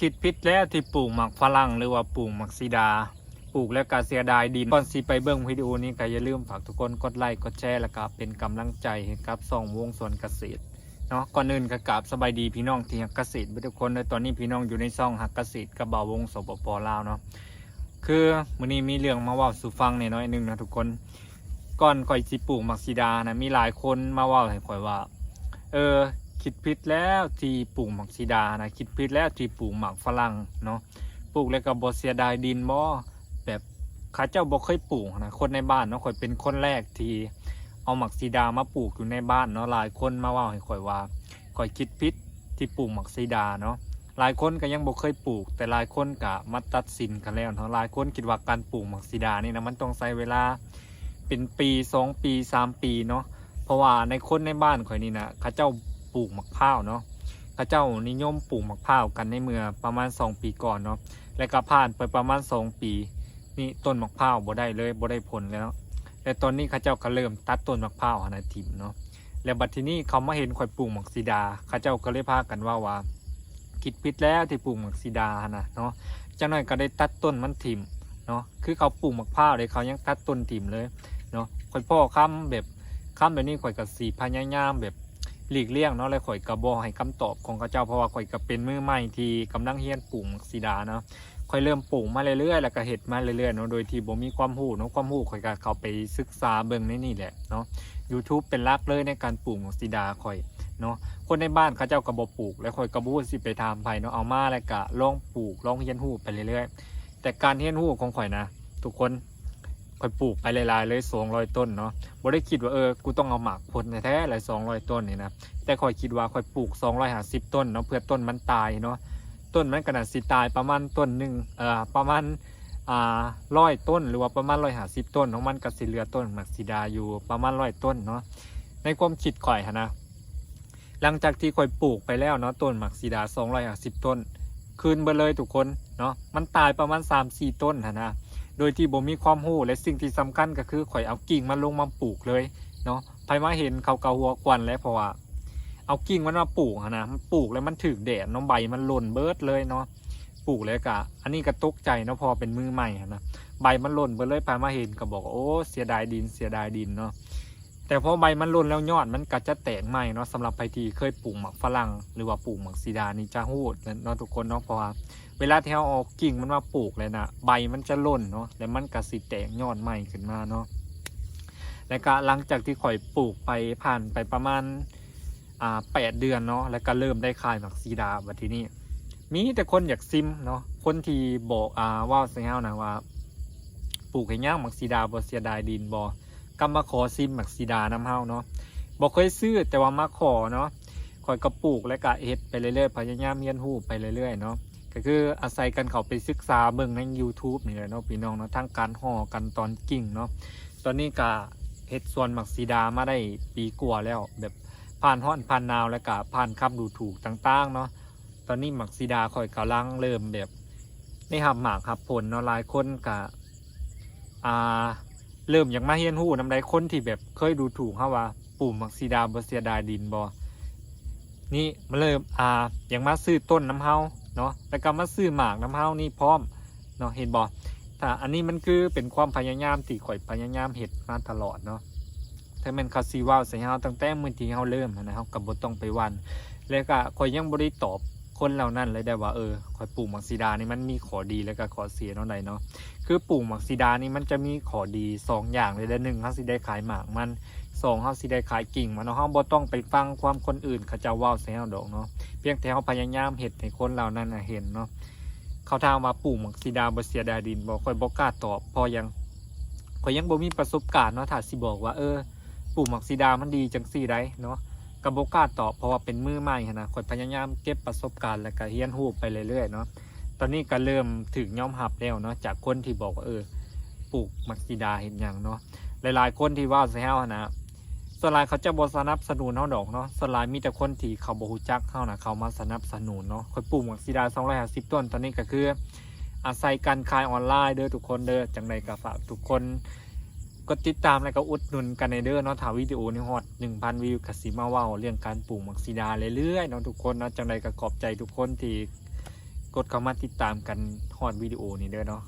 คิดผิดแล้วที่ปลูกหมักฝรั่งหรือว่าปลูกหมักซีดาปลูกแล้วก็เสียดายดินก่อนสิไปเบิ่งวิดีโอนี้ก็อย่าลืมฝากทุกคนกดไลค์กดแชร์แล้วก็เป็นกำลังใจให้กับช่องวงสวนเกษตรเนาะก่อนอื่นก็กราบสบายดีพี่น้องที่ฮักเกษตรทุกคนในตอนนี้พี่น้องอยู่ในช่องฮักเกษตรกับบ่าววงสปป.ลาวเนาะคือมื้อนี้มีเรื่องมาเว้าสู่ฟังน้อยๆนึงนะทุกคนก่อนข่อยสิปลูกหมักซีดานะมีหลายคนมาเว้าให้ข่อยว่าคิดผิดแล้วที่ปลูกหมักซีดานะคิดผิดแล้วที่ปลูกหมักฝรั่งเนาะปลูกแล้วก็บ่เสียดายดินบ่แบบข้าเจ้าบ่เคยปลูกนะคนในบ้านเนาะข่อยเป็นคนแรกที่เอาหมักซีดามาปลูกอยู่ในบ้านเนาะหลายคนมาว่าให้ข่อยว่าข่อยคิดผิดที่ปลูกหมักซีดาเนาะหลายคนก็ยังบ่เคยปลูกแต่หลายคนก็มาตัดสินกันแล้วเนาะหลายคนคิดว่าการปลูกหมักซีดานี่นะมันต้องใช้เวลาเป็นปี2ปี3ปีเนาะเพราะว่าในคนในบ้านข่อยนี่นะข้าเจ้าปลูกมะพร้าวเนาะข้าเจ้านิยมปลูกมะพร้าวกันในเมื่อประมาณ2ปีก่อนเนาะและก็ผ่านไปประมาณ2ปีนี่ต้นมะพร้าวบ่ได้เลยบ่ได้ผลแล้วและตอนนี้ข้าเจ้าก็เริ่มตัดต้นมะพร้าวหาถิ่มเนาะแล้วบัดทีนี้เขามาเห็นข่อยปลูกหมักซีดาข้าเจ้าก็เลยพากันว่าคิดผิดแล้วที่ปลูกหมักซีดานะเนาะจังหน่อยก็ได้ตัดต้นมันถิ่มเนาะคือเขาปลูกมะพร้าวเลยเขายังตัดต้นถิ่มเลยเนาะข่อยพ่อค้ำแบบนี้ข่อยก็สิพยายามแบบหลีกเลี่ยงเนาะและข่อยกระบอกให้คำตอบของเขาเจ้าเพราะว่าข่อยก็เป็นมือใหม่ที่กำลังเรียนปลูกซีดาเนาะข่อยเริ่มปลูกมาเรื่อยๆแล้วก็เห็ดมาเรื่อยๆเนาะโดยที่บ่มีความรู้เนาะความรู้ข่อยก็เข้าไปศึกษาเบิ่งในนี่แหละเนาะ YouTube เป็นหลักเลยในการปลูกซีดาข่อยเนาะคนในบ้านเขาเจ้าก็บ่ปลูกแล้วข่อยก็บ่รู้สิไปถามไผเนาะเอามาแล้วก็ลองปลูกลองเรียนรู้ไปเรื่อยๆแต่การเรียนรู้ของข่อยนะทุกคนข่อยปลูกไปหลายๆเลย200ต้นเนาะบ่ได้คิดว่ากูต้องเอาหมากผลแท้ๆเลย200ต้นนี่นะแต่ข่อยคิดว่าข่อยปลูก250ต้นเนาะเพื่อต้นมันตายเนาะต้นมันก็น่าสิตายประมาณต้นนึงประมาณ100ต้นหรือว่าประมาณ150ต้นของมันก็สิเหลือต้นหมากซีดาอยู่ประมาณ100ต้นเนาะในความคิดข่อยนะหลังจากที่ข่อยปลูกไปแล้วเนาะต้นหมากซีดา250ต้นคืนไปเลยทุกคนเนาะมันตายประมาณ 3-4 ต้นนะโดยที่บ่มีความรู้และสิ่งที่สำคัญก็คือข่อยเอากิ่งมันลงมาปลูกเลยเนาะไผมาเห็นเขาเกาหัวควันแล้วเพราะว่าเอากิ่งมันมาปลูกนะมันปลูกแล้วมันถึกแดดน้องใบมันหล่นเบิดเลยเนาะปลูกเลยกะอันนี้ก็ตกใจเนาะพอเป็นมือใหม่นะใบมันหล่นเบิดเลยไผมาเห็นก็บอกโอ้เสียดายดินเนาะแต่พอใบมันหล่นแล้วยอดมันก็จะแตกใหม่เนาะสำหรับใครที่เคยปลูกหมักฝรั่งหรือว่าปลูกหมักซีดานี่จะฮู้เนาะทุกคนเนาะเพราะว่าเวลาที่เราเอากิ่งมันมาปลูกเลยนะใบมันจะหล่นเนาะแล้วมันก็สิแตกยอดใหม่ขึ้นมาเนาะแล้วก็หลังจากที่ข่อยปลูกไปผ่านไปประมาณ8 เดือนเนาะแล้วก็เริ่มได้ขายหมักซีดาบัดทีนี้มีแต่คนอยากซิมเนาะคนที่บอกว่าเสียงนะว่าปลูกให้ย่างหมักซีดาบ่เสียดายดินบ่ก็มาขอซิมหมักซีดาน้ำเฮาเนาะบ่เคยซื้อแต่ว่ามาขอเนาะข่อยก็ปลูกแล้วก็เฮ็ดไปเรื่อยๆพยายามเรียนรู้ไปเรื่อยๆเนาะก็คืออาศัยกันเขาไปศึกษาเบิ่งใน YouTube นี่แหละเนาะพี่น้องเนาะทั้งการห่อกันตอนกิ่งเนาะตอนนี้ก็เฮ็ดสวนหมักซีดามาได้ปีกว่าแล้วแบบผ่านร้อนผ่านหนาวแล้วก็ผ่านคำดูถูกต่างๆเนาะตอนนี้หมักซีดาข่อยกำลังเริ่มแบบได้หับหมากหับผลเนาะหลายคนก็เริ่มอยากมาเรียนรู้นำใดคนที่แบบเคยดูถูกเฮาว่าปลูกหมักซีดาบ่เสียดายดินบ่นี่มาเริ่มอยากมาซื้อต้นน้ำเฮาเนาะแล้วก็มาซื้อหมากน้ำเฮานี่พร้อมเนาะเห็นบ่ถ้าอันนี้มันคือเป็นความพยายามที่ข่อยพยายามเฮ็ดมาตลอดเนาะถ้าแม่นเขาสิเว้าใส่เฮาตั้งแต่มื้อที่เฮาเริ่มนะเฮาก็บ่ต้องไปหวั่นแล้วก็ข่อยยังบ่ได้ตอบคนเหล่านั้นเลยได้ว่าข่อยปลูกหมักซีดานี่มันมีข้อดีแล้วก็ข้อเสียเนาะใดเนาะคือปลูกหมักซีดานี่มันจะมีข้อดี2อย่างเลย1เฮาสิได้ขายหมากมัน2เฮาสิได้ขายกิ่งมันเนาะเฮาบ่ต้องไปฟังความคนอื่นเขาเจ้าเว้าใส่เฮาดอกเนาะเพียงแต่เฮาพยายามเฮ็ดให้คนเหล่านั้นเห็นเนาะเขาถามว่าปลูกหมักซีดาบ่เสียดายดินบ่ค่อยบ่กล้าตอบเพราะข่อยยังบ่มีประสบการณ์เนาะถ้าสิบอกว่าปลูกหมักซีดามันดีจังซี่ได้เนาะก็บ่กล้าตอบเพราะว่าเป็นมือใหม่นะข่อยพยายามเก็บประสบการณ์แล้วก็เรียนรู้ไปเรื่อยๆเนาะตอนนี้ก็เริ่มถึงยอมรับแล้วเนาะจากคนที่บอกว่าปลูกหมักซีดาเห็นหยังเนาะหลายๆคนที่ว่าใส่เฮานะส่วนหลายเขาจะบ่สนับสนุนเฮาดอกเนาะส่วนหลายมีแต่คนที่เขาบ่รู้จักเฮานะเขามาสนับสนุนเนาะข่อยปลูกหมักซีดา250ต้นตอนนี้ก็คืออาศัยการขายออนไลน์เด้อทุกคนเด้อจังไดก็ฝากทุกคนกดติดตามแล้วก็อุดหนุนกันในเด้อเนาะถ้าวิดีโอนี้ฮอต 1,000 วิวก็สิมาเว้าเรื่องการปลูกหมักซีดาเรื่อยๆเนาะทุกคนเนาะจังไดก็ขอบใจทุกคนที่ กดเข้ามาติดตามกันฮอดวิดีโอนี้เด้อเนาะ